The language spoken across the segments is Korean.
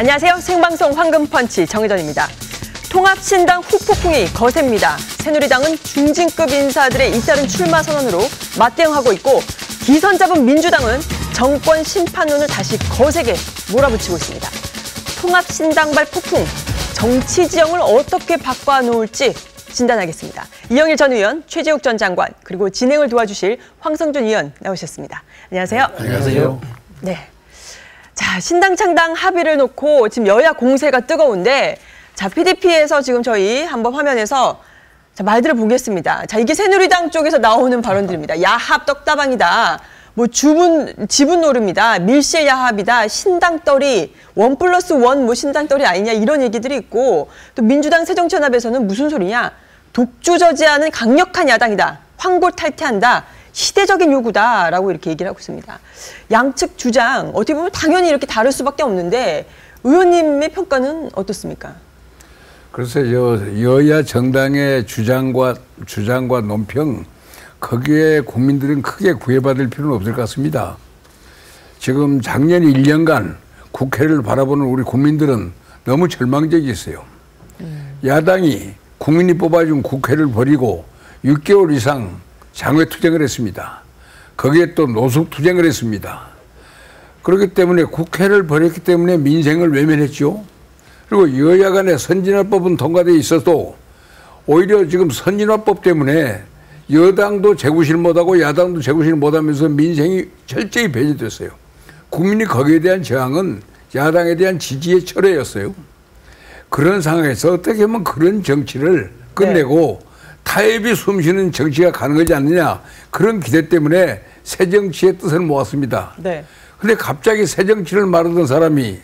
안녕하세요. 생방송 황금펀치 정혜전입니다. 통합신당 후폭풍이 거셉니다. 새누리당은 중진급 인사들의 잇따른 출마 선언으로 맞대응하고 있고 기선 잡은 민주당은 정권 심판론을 다시 거세게 몰아붙이고 있습니다. 통합신당발 폭풍, 정치 지형을 어떻게 바꿔놓을지 진단하겠습니다. 이영일 전 의원, 최재욱 전 장관, 그리고 진행을 도와주실 황성준 의원 나오셨습니다. 안녕하세요. 안녕하세요. 네. 자, 신당 창당 합의를 놓고 지금 여야 공세가 뜨거운데, 자, PDP에서 지금 저희 한번 화면에서 자, 말들을 보겠습니다. 자, 이게 새누리당 쪽에서 나오는 발언들입니다. 야합 떡다방이다. 뭐 지분 노름이다. 밀실 야합이다. 신당떨이 1+1 뭐 신당떨이 아니냐 이런 얘기들이 있고, 또 민주당 새정치연합에서는 무슨 소리냐. 독주 저지하는 강력한 야당이다. 황골탈퇴한다. 시대적인 요구다라고 이렇게 얘기를 하고 있습니다. 양측 주장 어떻게 보면 당연히 이렇게 다를 수밖에 없는데 의원님의 평가는 어떻습니까? 글쎄요, 여야 정당의 주장과 논평, 거기에 국민들은 크게 구애받을 필요는 없을 것 같습니다. 지금 작년 1년간 국회를 바라보는 우리 국민들은 너무 절망적이었어요. 야당이 국민이 뽑아준 국회를 버리고 6개월 이상 장외투쟁을 했습니다. 거기에 또 노숙투쟁을 했습니다. 그렇기 때문에 국회를 버렸기 때문에 민생을 외면했죠. 그리고 여야 간의 선진화법은 통과되어 있어도 오히려 지금 선진화법 때문에 여당도 재구실 못하고 야당도 재구실 못하면서 민생이 철저히 배제됐어요. 국민이 거기에 대한 저항은 야당에 대한 지지의 철회였어요. 그런 상황에서 어떻게 하면 그런 정치를 끝내고 타협이 숨쉬는 정치가 가능하지 않느냐, 그런 기대 때문에 새정치의 뜻을 모았습니다. 그런데 갑자기 새정치를 말하던 사람이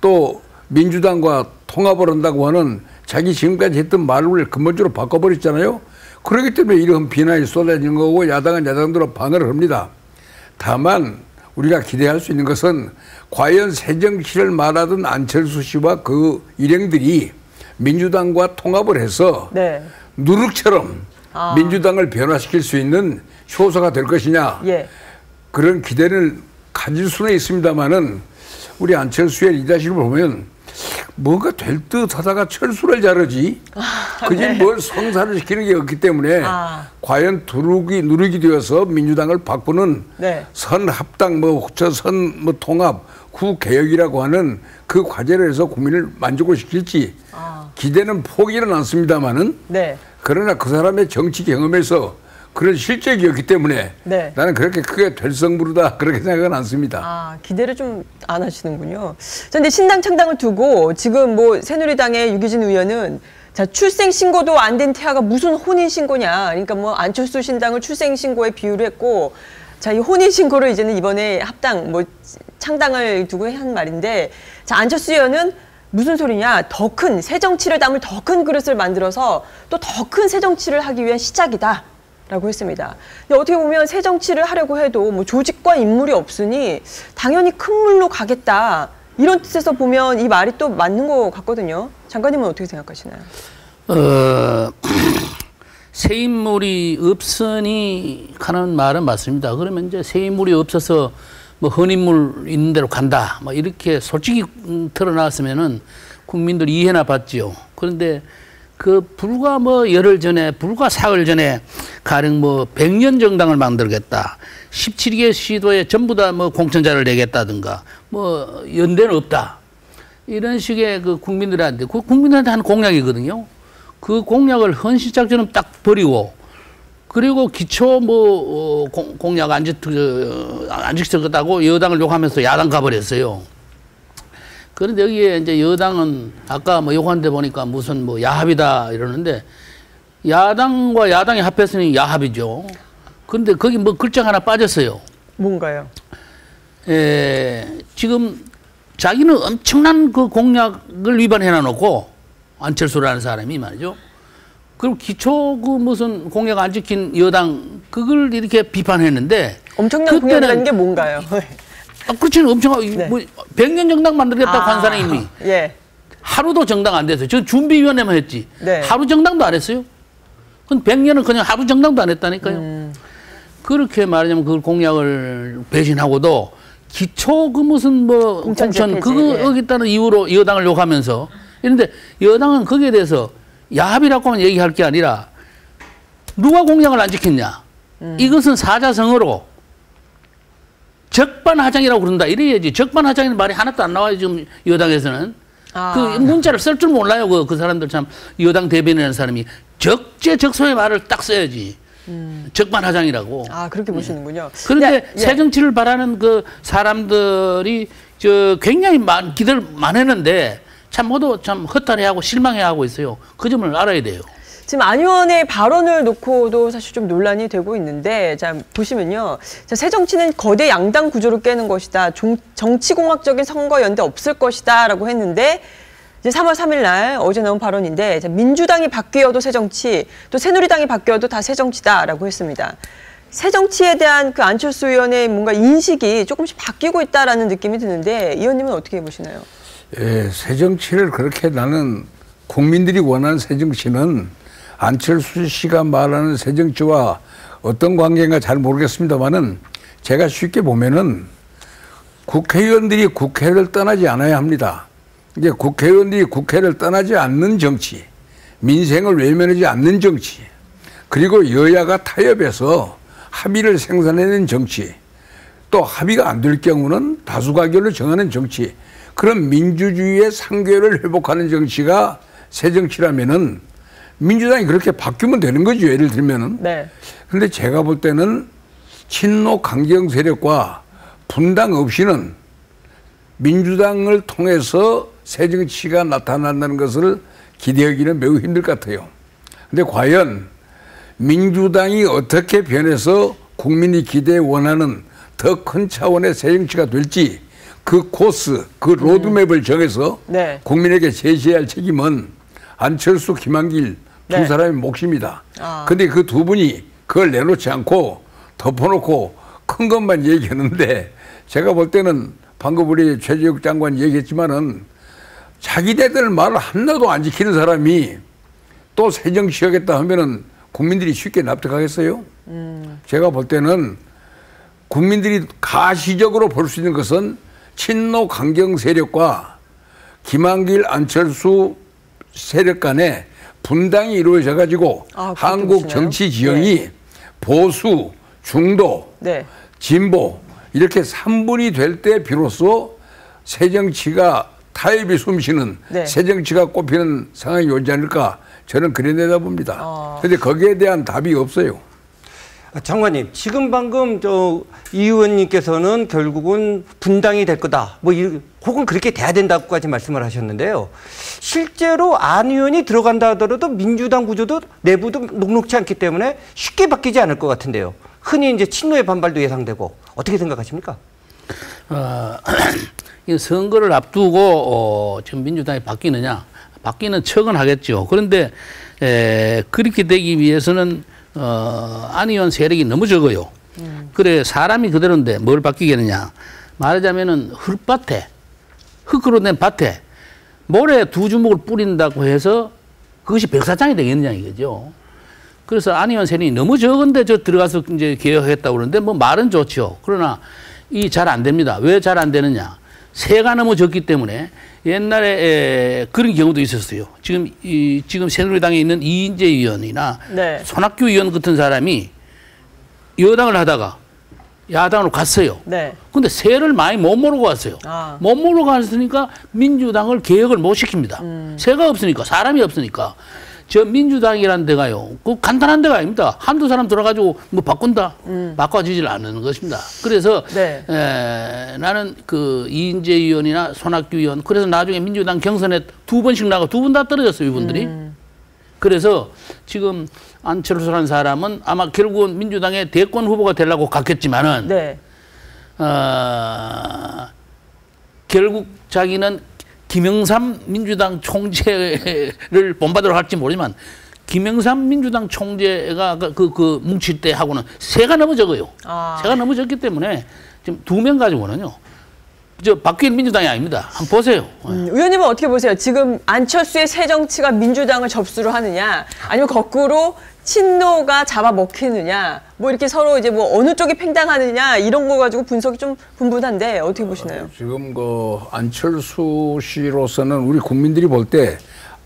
또 민주당과 통합을 한다고 하는 자기 지금까지 했던 말을 근본적으로 바꿔버렸잖아요. 그렇기 때문에 이런 비난이 쏟아지는 거고 야당은 야당대로 반응을 합니다. 다만 우리가 기대할 수 있는 것은 과연 새정치를 말하던 안철수 씨와 그 일행들이 민주당과 통합을 해서 누룩처럼 민주당을 변화시킬 수 있는 효소가 될 것이냐, 그런 기대를 가질 수는 있습니다만은 우리 안철수의 리더십을 보면 뭔가 될 듯 하다가 철수를 자르지, 그지 뭘 성사를 시키는 게 없기 때문에 과연 누르기 되어서 민주당을 바꾸는 선합당, 통합, 구개혁이라고 하는 그 과제를 해서 국민을 만족을 시킬지 기대는 포기는 않습니다만은 그러나 그 사람의 정치 경험에서 그런 실적이었기 때문에 나는 그렇게 크게 될성부르다 그렇게 생각은 않습니다. 기대를 좀 안 하시는군요. 그런데 신당 창당을 두고 지금 뭐 새누리당의 유기진 의원은 자, 출생 신고도 안 된 태아가 무슨 혼인 신고냐. 그러니까 뭐 안철수 신당을 출생 신고에 비유를 했고, 자, 이 혼인 신고를 이제는 이번에 합당 뭐 창당을 두고 한 말인데, 자, 안철수 의원은 무슨 소리냐. 더 큰 새정치를 담을 더 큰 그릇을 만들어서 또 더 큰 새정치를 하기 위한 시작이다. 라고 했습니다. 근데 어떻게 보면 새 정치를 하려고 해도 뭐 조직과 인물이 없으니 당연히 큰 물로 가겠다. 이런 뜻에서 보면 이 말이 또 맞는 것 같거든요. 장관님은 어떻게 생각하시나요? 새 인물이 없으니 하는 말은 맞습니다. 그러면 이제 새 인물이 없어서 뭐 헌인물 있는 대로 간다. 뭐 이렇게 솔직히 드러났으면은 국민들이 이해나 받지요. 그런데 그 불과 뭐 열흘 전에, 불과 사흘 전에 가령 뭐 100년 정당을 만들겠다. 17개 시도에 전부 다 뭐 공천자를 내겠다든가, 뭐 연대는 없다. 이런 식의 그 국민들한테 하는 공약이거든요. 그 공약을 헌신짝처럼 딱 버리고, 그리고 기초 뭐 공약 안 지켰다고 여당을 욕하면서 야당 가버렸어요. 그런데 여기에 이제 여당은 아까 뭐 욕한 데 보니까 무슨 뭐 야합이다 이러는데, 야당과 야당이 합했으니 야합이죠. 그런데 거기 뭐 글자 하나 빠졌어요. 뭔가요? 지금 자기는 엄청난 그 공약을 위반해 놓고, 안철수라는 사람이 말이죠. 그리고 기초 그 무슨 공약 안 지킨 여당, 그걸 이렇게 비판했는데, 엄청난 공약이라는 게 뭔가요? 그렇지, 엄청, 뭐 100년 정당 만들겠다고 한 사람이 하루도 정당 안 됐어요. 저 준비위원회만 했지. 하루 정당도 안 했어요. 그건 100년은 그냥 하루 정당도 안 했다니까요. 그렇게 말하자면 그 공약을 배신하고도 기초 그 무슨 뭐 공천 그거 어겼다는 이유로 여당을 욕하면서 이런데 여당은 거기에 대해서 야합이라고만 얘기할 게 아니라 누가 공약을 안 지켰냐. 이것은 사자성어로 적반하장이라고 그런다. 이래야지. 적반하장이라는 말이 하나도 안 나와요. 지금 여당에서는. 그 문자를 쓸 줄 몰라요. 그 사람들 참 여당 대변이라는 사람이 적재적소의 말을 딱 써야지. 적반하장이라고. 그렇게 보시는군요. 그런데 새 정치를 바라는 그 사람들이 굉장히 기대를 많이 했는데 참 모두 참 허탈해하고 실망해하고 있어요. 그 점을 알아야 돼요. 지금 안 의원의 발언을 놓고도 사실 좀 논란이 되고 있는데, 자, 보시면요. 자, 새정치는 거대 양당 구조를 깨는 것이다. 정치공학적인 선거연대 없을 것이다. 라고 했는데, 이제 3월 3일 날 어제 나온 발언인데, 자, 민주당이 바뀌어도 새정치, 또 새누리당이 바뀌어도 다 새정치다. 라고 했습니다. 새정치에 대한 그 안철수 의원의 뭔가 인식이 조금씩 바뀌고 있다라는 느낌이 드는데, 이 의원님은 어떻게 보시나요? 예, 새정치를 그렇게 나는 국민들이 원하는 새정치는 안철수 씨가 말하는 새정치와 어떤 관계인가 잘 모르겠습니다만은 제가 쉽게 보면은 국회의원들이 국회를 떠나지 않아야 합니다. 이게 국회의원들이 국회를 떠나지 않는 정치, 민생을 외면하지 않는 정치, 그리고 여야가 타협해서 합의를 생산해낸 정치, 또 합의가 안 될 경우는 다수가결로 정하는 정치, 그런 민주주의의 상궤를 회복하는 정치가 새정치라면은 민주당이 그렇게 바뀌면 되는 거죠. 예를 들면은. 네. 근데 제가 볼 때는 친노 강경 세력과 분당 없이는 민주당을 통해서 새정치가 나타난다는 것을 기대하기는 매우 힘들 것 같아요. 근데 과연 민주당이 어떻게 변해서 국민이 기대에 원하는 더 큰 차원의 새정치가 될지 그 코스, 그 로드맵을 정해서 네. 국민에게 제시해야 할 책임은 안철수, 김한길 두 네. 사람의 몫입니다. 근데 그 두 분이 그걸 내놓지 않고 덮어놓고 큰 것만 얘기했는데 제가 볼 때는 방금 우리 최재욱 장관이 얘기했지만은 자기네들 말을 하나도 안 지키는 사람이 또 새정치 하겠다 하면은 국민들이 쉽게 납득하겠어요? 제가 볼 때는 국민들이 가시적으로 볼 수 있는 것은 친노 강경 세력과 김한길, 안철수 세력 간에 분당이 이루어져 가지고 한국 보시나요? 정치 지형이 네. 보수, 중도, 네. 진보 이렇게 3분이 될 때 비로소 새정치가 타협이 숨쉬는 네. 새정치가 꼽히는 상황이 오지 않을까 저는 그래 내다봅니다. 그런데 거기에 대한 답이 없어요. 장관님, 지금 방금 이 의원님께서는 결국은 분당이 될 거다. 혹은 그렇게 돼야 된다고까지 말씀을 하셨는데요. 실제로 안 의원이 들어간다 하더라도 민주당 구조도 내부도 녹록지 않기 때문에 쉽게 바뀌지 않을 것 같은데요. 흔히 이제 친노의 반발도 예상되고 어떻게 생각하십니까? 이 선거를 앞두고 지금 민주당이 바뀌느냐? 바뀌는 척은 하겠죠. 그런데 그렇게 되기 위해서는 안 의원 세력이 너무 적어요. 그래 사람이 그대로인데 뭘 바뀌겠느냐. 말하자면은 흙밭에 흙으로 된 밭에 모래 2주먹을 뿌린다고 해서 그것이 백사장이 되겠느냐 이거죠. 그래서 안 의원 세력이 너무 적은데 저 들어가서 이제 개혁하겠다고 그러는데 뭐 말은 좋죠. 그러나 이 잘 안 됩니다. 왜 잘 안 되느냐. 세가 너무 적기 때문에 옛날에 그런 경우도 있었어요. 지금 새누리당에 있는 이인재 의원이나 네. 손학규 의원 같은 사람이 여당을 하다가 야당으로 갔어요. 네. 근데 세를 많이 못 모르고 왔어요. 못 모르고 갔으니까 민주당을 개혁을 못 시킵니다. 세가 없으니까, 사람이 없으니까. 저 민주당이라는 데가요. 그 간단한 데가 아닙니다. 한두 사람 들어가지고 뭐 바꾼다. 바꿔주질 않는 것입니다. 그래서 네. 나는 그 이인재 의원이나 손학규 의원 그래서 나중에 민주당 경선에 2번씩 나가 2번 다 떨어졌어요. 이분들이. 그래서 지금 안철수라는 사람은 아마 결국은 민주당의 대권 후보가 되려고 갔겠지만은 네. 결국 자기는 김영삼 민주당 총재를 본받으러 갈지 모르지만 김영삼 민주당 총재가 그 뭉칠 때 하고는 세가 너무 적어요. 세가 너무 적기 때문에 지금 2명 가지고는요. 저 바뀐 민주당이 아닙니다. 한번 보세요. 의원님은 어떻게 보세요? 지금 안철수의 새정치가 민주당을 접수를 하느냐 아니면 거꾸로 친노가 잡아먹히느냐 뭐 이렇게 서로 이제 뭐 어느 쪽이 팽당하느냐 이런 거 가지고 분석이 좀 분분한데 어떻게 보시나요? 지금 그 안철수 씨로서는 우리 국민들이 볼 때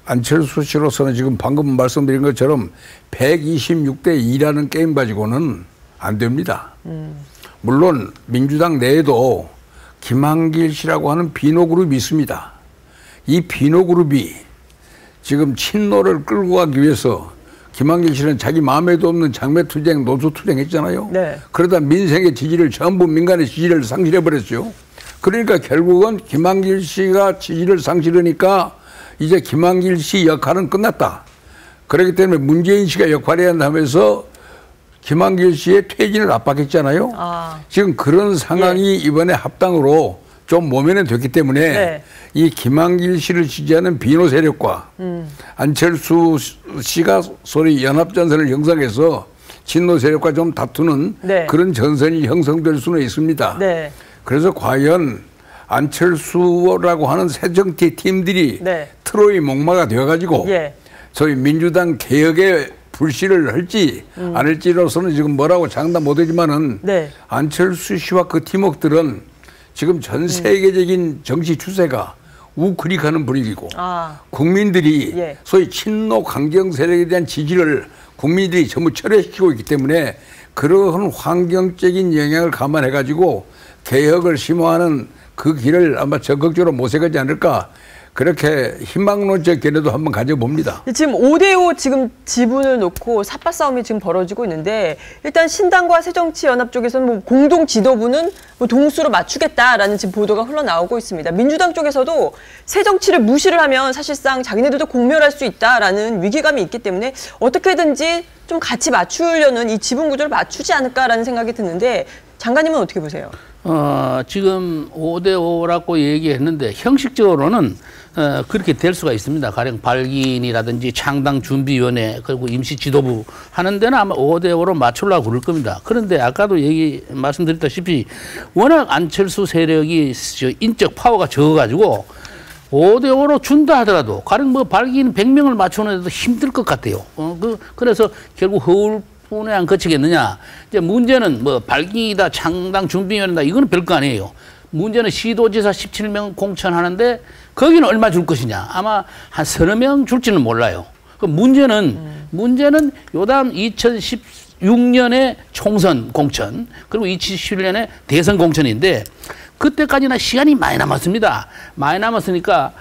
안철수 씨로서는 지금 방금 말씀드린 것처럼 126대 2라는 게임 가지고는 안 됩니다. 물론 민주당 내에도 김한길 씨라고 하는 비노그룹이 있습니다. 이 비노그룹이 지금 친노를 끌고 가기 위해서 김한길 씨는 자기 마음에도 없는 장매투쟁, 노조투쟁 했잖아요. 네. 그러다 민생의 지지를 전부 민간의 지지를 상실해버렸죠. 그러니까 결국은 김한길 씨가 지지를 상실하니까 이제 김한길 씨 역할은 끝났다. 그렇기 때문에 문재인 씨가 역할해야 한다면서 김한길 씨의 퇴진을 압박했잖아요. 지금 그런 상황이 이번에 합당으로 좀 모면은 됐기 때문에 이 김한길 씨를 지지하는 비노 세력과 안철수 씨가 소위 연합전선을 형성해서 친노 세력과 좀 다투는 그런 전선이 형성될 수는 있습니다. 그래서 과연 안철수라고 하는 새정치 팀들이 트로이 목마가 되어가지고 소위 민주당 개혁에 불씨를 할지 안 할지로서는 지금 뭐라고 장담 못하지만은 안철수 씨와 그 팀워크들은 지금 전 세계적인 정치 추세가 우크릭하는 분위기고 국민들이 소위 친노 강경 세력에 대한 지지를 국민들이 전부 철회시키고 있기 때문에 그러한 환경적인 영향을 감안해 가지고 개혁을 심화하는 그 길을 아마 적극적으로 모색하지 않을까 그렇게 희망론적 견해도 한번 가져봅니다. 지금 5대5 지금 지분을 놓고 삿바 싸움이 지금 벌어지고 있는데 일단 신당과 새정치연합 쪽에서는 뭐 공동 지도부는 뭐 동수로 맞추겠다라는 지금 보도가 흘러나오고 있습니다. 민주당 쪽에서도 새정치를 무시를 하면 사실상 자기네들도 공멸할 수 있다라는 위기감이 있기 때문에 어떻게든지 좀 같이 맞추려는 이 지분 구조를 맞추지 않을까라는 생각이 드는데 장관님은 어떻게 보세요? 지금 5대5라고 얘기했는데 형식적으로는 그렇게 될 수가 있습니다. 가령 발기인이라든지 창당준비위원회 그리고 임시지도부 하는 데는 아마 5대5로 맞추려고 그럴 겁니다. 그런데 아까도 말씀드렸다시피 워낙 안철수 세력이 인적 파워가 적어가지고 5대5로 준다 하더라도 가령 뭐 발기인 100명을 맞추는데도 힘들 것 같아요. 그래서 결국 허울뿐에 안 거치겠느냐. 이제 문제는 뭐 발기이다, 창당 준비위원회다 이거는 별거 아니에요. 문제는 시도지사 17명 공천하는데 거기는 얼마 줄 것이냐. 아마 한 서너 명 줄지는 몰라요. 그 문제는 요다음 2016년에 총선 공천 그리고 2017년에 대선 공천인데 그때까지는 시간이 많이 남았습니다. 많이 남았으니까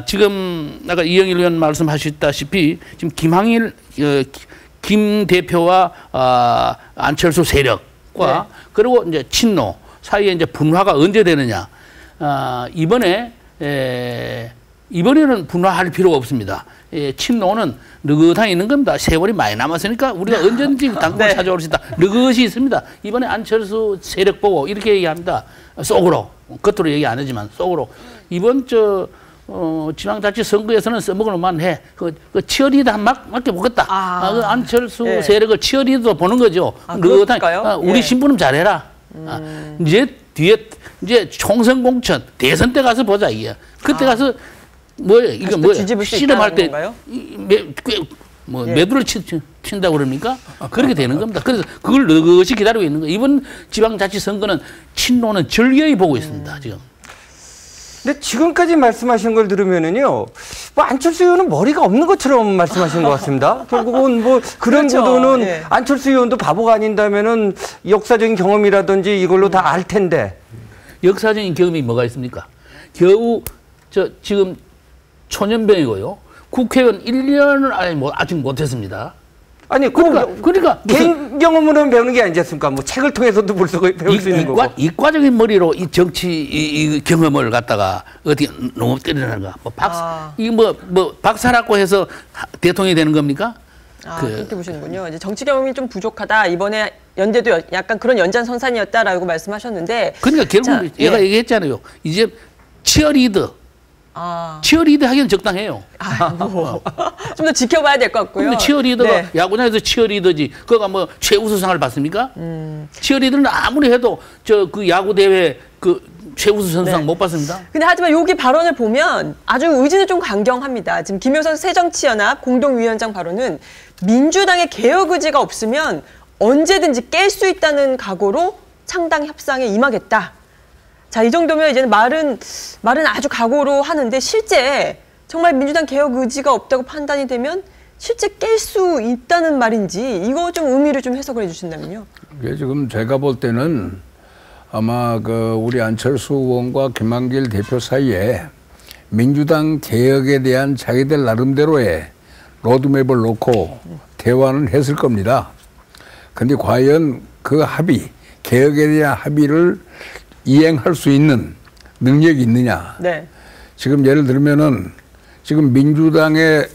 지금 아까 이영일 의원 말씀하셨다시피 지금 김 대표와 안철수 세력과 그리고 이제 친노 사이에 이제 분화가 언제 되느냐. 이번에는 분화할 필요가 없습니다. 친노는 느긋하게 있는 겁니다. 세월이 많이 남았으니까 우리가 언제든지 당권 찾아올 수 있다. 느긋이 있습니다. 이번에 안철수 세력 보고 이렇게 얘기합니다. 속으로. 겉으로 얘기 안 하지만 속으로. 이번 지방자치 선거에서는 써먹을 만해. 그 치어리더 한 막게 보겠다. 그 안철수 세력을 치어리더 보는 거죠. 그럴까요? 우리 신부는 잘해라. 이제 뒤에 이제 총선 공천 대선 때 가서 보자 이게. 그때 가서 이거 실험할 때 매두를 친다고 그럽니까? 그렇게 되는 겁니다. 그래서 그걸 느긋이 기다리고 있는 거예요. 이번 지방자치 선거는 친노는 절개히 보고 있습니다 지금. 근데 지금까지 말씀하신 걸 들으면은요, 뭐 안철수 의원은 머리가 없는 것처럼 말씀하신 것 같습니다. 결국은 뭐 그런 보도는 안철수 의원도 바보가 아닌다면은 역사적인 경험이라든지 이걸로 다 알 텐데. 역사적인 경험이 뭐가 있습니까? 겨우 지금 초년병이고요. 국회의원 1년을 아직 못했습니다. 아니, 그러니까 개인 경험으로 배우는 게 아니지 않습니까? 뭐 책을 통해서도 배울 수 있는 거고. 이과적인 머리로 이 정치 이 경험을 갖다가 어떻게 너무 때리는가? 박사라고 해서 대통령이 되는 겁니까? 그렇게 보시는군요. 이제 정치 경험이 좀 부족하다. 이번에 연대도 약간 그런 연장선상이었다라고 말씀하셨는데. 그러니까 결국 얘가 얘기했잖아요. 이제 치어리더 하기는 적당해요. 좀 더 지켜봐야 될 것 같고요. 근데 치어리더가 야구장에서 치어리더지. 그거가 뭐 최우수상을 받습니까? 치어리더는 아무리 해도 그 야구 대회 그 최우수 선수상 못 받습니다. 근데 하지만 여기 발언을 보면 아주 의지는 좀 강경합니다. 지금 김효선 새정치연합 공동위원장 발언은 민주당의 개혁 의지가 없으면 언제든지 깰 수 있다는 각오로 창당 협상에 임하겠다. 자, 이 정도면 이제는 말은 아주 각오로 하는데 실제 정말 민주당 개혁 의지가 없다고 판단이 되면 실제 깰 수 있다는 말인지 이거 좀 의미를 좀 해석을 해주신다면요. 이게 지금 제가 볼 때는 아마 우리 안철수 의원과 김한길 대표 사이에 민주당 개혁에 대한 자기들 나름대로의 로드맵을 놓고 대화는 했을 겁니다. 근데 과연 그 합의, 개혁에 대한 합의를 이행할 수 있는 능력이 있느냐. 네. 지금 예를 들면은 지금 민주당의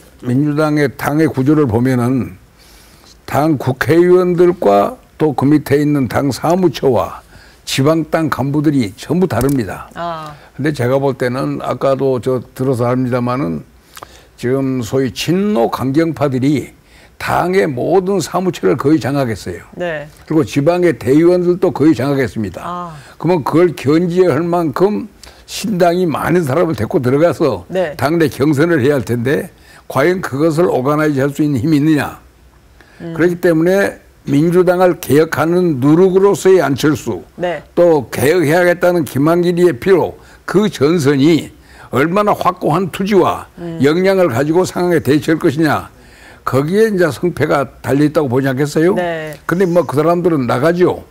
당의 구조를 보면은 당 국회의원들과 또 그 밑에 있는 당 사무처와 지방당 간부들이 전부 다릅니다. 근데 제가 볼 때는 아까도 들어서 합니다만은 지금 소위 친노 강경파들이 당의 모든 사무처를 거의 장악했어요. 네. 그리고 지방의 대의원들도 거의 장악했습니다. 그러면 그걸 견제할 만큼 신당이 많은 사람을 데리고 들어가서 네. 당내 경선을 해야 할 텐데 과연 그것을 오가나이즈 할 수 있는 힘이 있느냐. 그렇기 때문에 민주당을 개혁하는 누룩으로서의 안철수, 네. 또 개혁해야겠다는 김한길이의 필요, 그 전선이 얼마나 확고한 투지와 역량을 가지고 상황에 대처할 것이냐. 거기에 이제 성패가 달려있다고 보지 않겠어요? 네. 근데 뭐 그 사람들은 나가죠.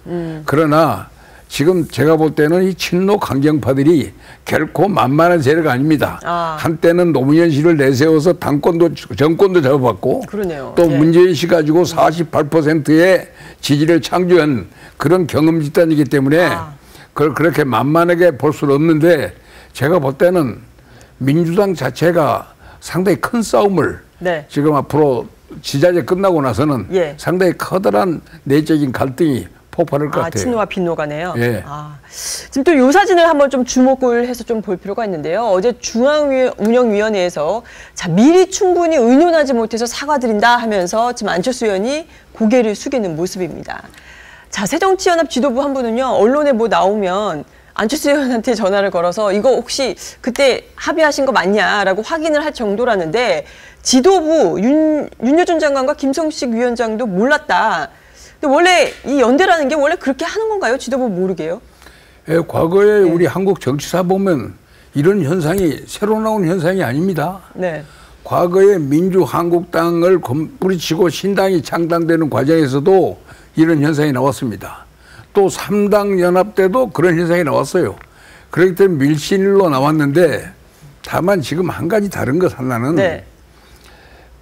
그러나 지금 제가 볼 때는 이 친노 강경파들이 결코 만만한 세력가 아닙니다. 한때는 노무현 씨를 내세워서 정권도 잡아봤고 그러네요. 또 예. 문재인 씨 가지고 48%의 지지를 창조한 그런 경험 집단이기 때문에 그걸 그렇게 만만하게 볼 수는 없는데 제가 볼 때는 민주당 자체가 상당히 큰 싸움을 네. 지금 앞으로 지자체 끝나고 나서는 예. 상당히 커다란 내적인 갈등이 폭발할 것 같아요. 친노와 빈노가네요. 예. 지금 또 이 사진을 한번 좀 주목을 해서 좀 볼 필요가 있는데요. 어제 중앙운영위원회에서 자, 미리 충분히 의논하지 못해서 사과드린다 하면서 지금 안철수 의원이 고개를 숙이는 모습입니다. 자, 새정치연합 지도부 한 분은요, 언론에 뭐 나오면 안철수 의원한테 전화를 걸어서 이거 혹시 그때 합의하신 거 맞냐라고 확인을 할 정도라는데 지도부 윤여준 장관과 김성식 위원장도 몰랐다. 근데 원래 이 연대라는 게 원래 그렇게 하는 건가요? 지도부 모르게요? 예, 과거에 우리 한국 정치사 보면 이런 현상이 새로 나온 현상이 아닙니다. 네. 과거에 민주한국당을 뿌리치고 신당이 창당되는 과정에서도 이런 현상이 나왔습니다. 또 3당 연합 때도 그런 현상이 나왔어요. 그렇기 때문에 밀신일로 나왔는데 다만 지금 한 가지 다른 것 하나는 네.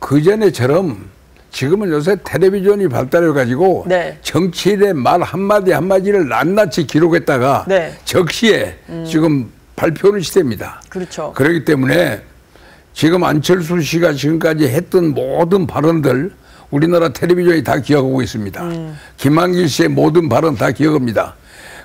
그전에처럼 지금은 요새 텔레비전이 발달해가지고 네. 정치인의 말 한마디 한마디를 낱낱이 기록했다가 네. 적시에 지금 발표하는 시대입니다. 그렇죠. 그렇기 때문에 지금 안철수 씨가 지금까지 했던 모든 발언들 우리나라 텔레비전이 다 기억하고 있습니다. 김한길 씨의 모든 발언 다 기억합니다.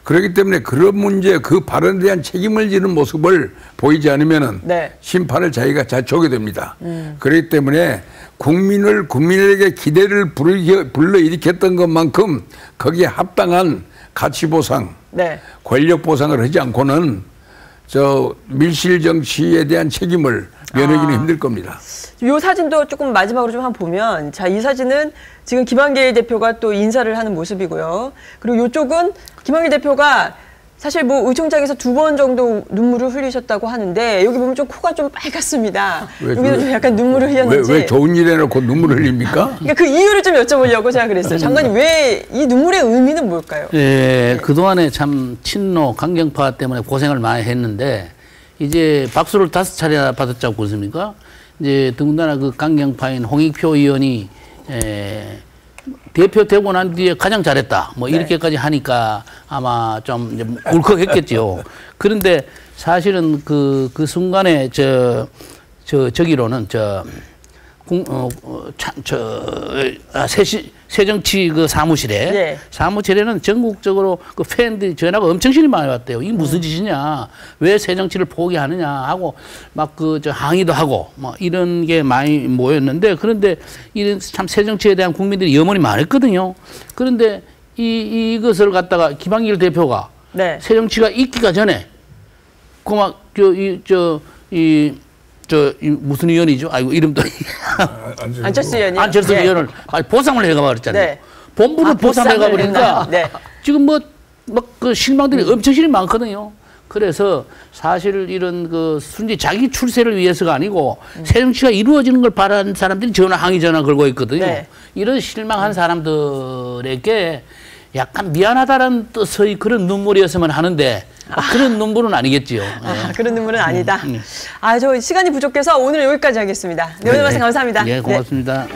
그렇기 때문에 그런 문제, 그 발언에 대한 책임을 지는 모습을 보이지 않으면은 네. 심판을 자기가 자초하게 됩니다. 그렇기 때문에 국민에게 기대를 불러일으켰던 것만큼 거기에 합당한 가치 보상, 네. 권력 보상을 하지 않고는 밀실 정치에 대한 책임을 면하기는 힘들 겁니다. 이 사진도 조금 마지막으로 좀 한번 보면, 자, 이 사진은 지금 김한길 대표가 또 인사를 하는 모습이고요. 그리고 이쪽은 김한길 대표가 사실 뭐 의총장에서 2번 정도 눈물을 흘리셨다고 하는데 여기 보면 좀 코가 좀 빨갛습니다. 여기도 좀 약간 눈물을 흘렸는지. 왜 좋은 일에 놓고 눈물을 흘립니까? 그러니까 그 이유를 좀 여쭤보려고 제가 그랬어요. 장관님, 왜 이 눈물의 의미는 뭘까요? 예, 그동안에 참 친노 강경파 때문에 고생을 많이 했는데 이제 박수를 5차례나 받았지 않습니까? 이제 더군다나 그 강경파인 홍익표 의원이 대표 되고 난 뒤에 가장 잘했다. 뭐 이렇게까지 하니까 아마 좀 이제 울컥했겠죠. 그런데 사실은 그 순간에 저기로는 새정치 그 사무실에 네. 사무실에는 전국적으로 그 팬들이 전화가 엄청 많이 왔대요. 이게 무슨 짓이냐? 왜 새정치를 포기하느냐 하고 막 항의도 하고 뭐 이런 게 많이 모였는데 그런데 이런 참 새정치에 대한 국민들이 염원이 많았거든요. 그런데 이것을 갖다가 김한길 대표가 네. 새정치가 있기가 전에 무슨 의원이죠? 아이고, 이름도. 안철수 의원이요? 안철수 네. 의원을 보상을 해가 버렸잖아요. 네. 본부를 보쌈해 보쌈을 가버리니까 네. 지금 막 그 실망들이 엄청 많거든요. 그래서 사실 이런 그 순전히 자기 출세를 위해서가 아니고 새 정치가 이루어지는 걸 바라는 사람들이 항의 전화 걸고 있거든요. 네. 이런 실망한 사람들에게 약간 미안하다는 뜻의 그런 눈물이었으면 하는데 그런 눈물은 아니겠지요. 그런 눈물은 아니다. 저 시간이 부족해서 오늘 여기까지 하겠습니다. 네, 오늘 말씀 감사합니다. 예, 고맙습니다.